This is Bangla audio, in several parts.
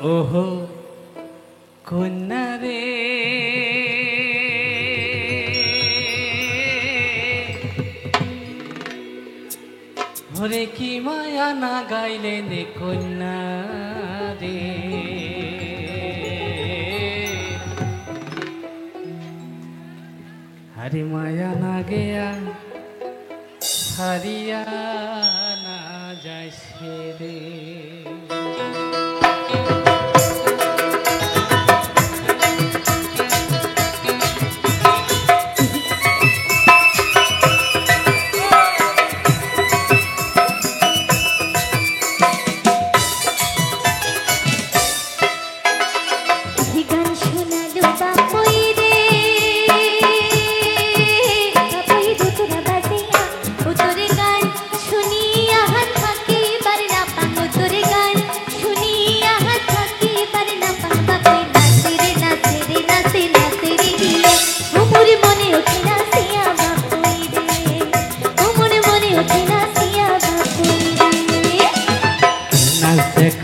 ওহো কন্যা রে ওরে কি মায়া না গাইলে নে কন্যা রে হরে মায়া না গেয়া হারিয়া না যায় সে রে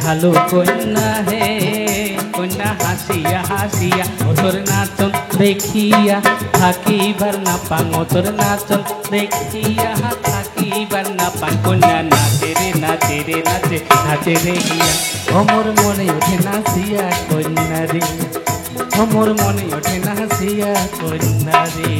খালো কন্যা হে কন্যা হাসিয়া হাসিয়া ওতর নাচন দেখিয়া থাকিবার না পাং ওতর নাচন দেখিয়া থাকিবার না পাং কন্যা নাচে রে নাচে রে নাচে নাচে রে গিয়া অমর মনে ওঠে নাচিয়া কন্যা রে অমর মনে ওঠে নাচিয়া কন্যা রে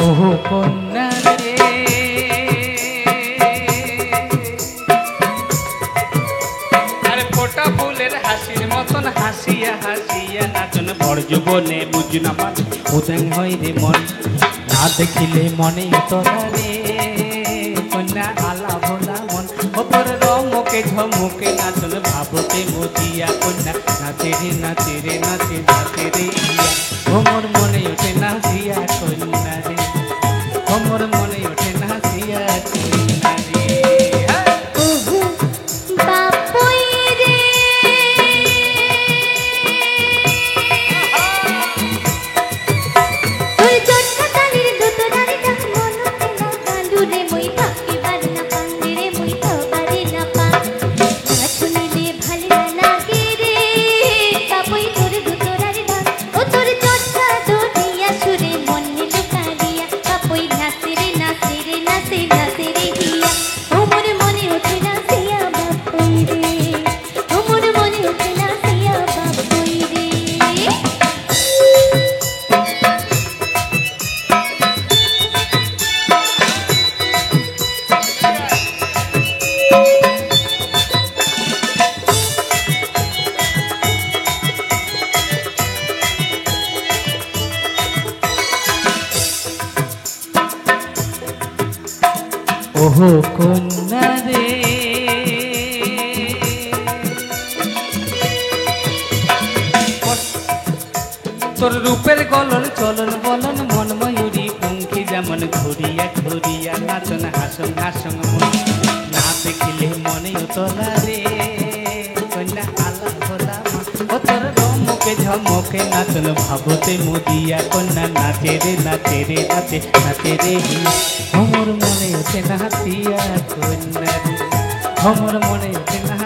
ওহো কন্যা রে আরে ফোটা ফুলের হাসির মতন হাসিয়া হাসিয়া নাচন বড় যুবনে বুঝ না পান উদং হয় রে মন না দেখিলে মনে তোরা রে কন্যা আলা ভোলা মন ওপর রমকে ঝমকে নাচন ভাবতে মজিয়া কন্যা নাচে রে নাচে রে নাচে নাচে রে ওমর মনে ওঠে নাচিয়া কন্যা রে অমর মনে ওঠে নাচিয়া কন্যা রে ওহো বাপুই রে তোর চটকা তালির দোতরারে ডাক মনতে লাগালু রে মই থাকিবার না পাঙ্গে রে মই থাকবারে না পাং না শুনিলে ভালো লাগে রে বাপুই তোর দোতরারে ডাক ও তোর চটকা দোটিয়া সুরে মনে লুকারিয়া বাপুই নাচে রে নাচে রে নাচে নাচে রে হিয়া ওমর মনে ওঠে নাচিয়া বাপুই রে ওমর মনে ওঠে নাচিয়া বাপুই রে ওহো কন্যা রে তোর রূপের গলন চলন বলন মন ময়ূরী পঙ্খী যেমন ঘুরিয়া ঘুরিয়া নাচন হাসন হাসন মন না দেখিলে মনে তোলা রে কন্যা আলা ভোলা মন ও তোর রমকে ঝমকে নাচন ভাবতে মদিয়া কন্যা নাচে রে নাচে রে নাচে নাচে রে অমর মনে ওঠে নাচিয়া কন্যা রে অমর মনে ওঠে না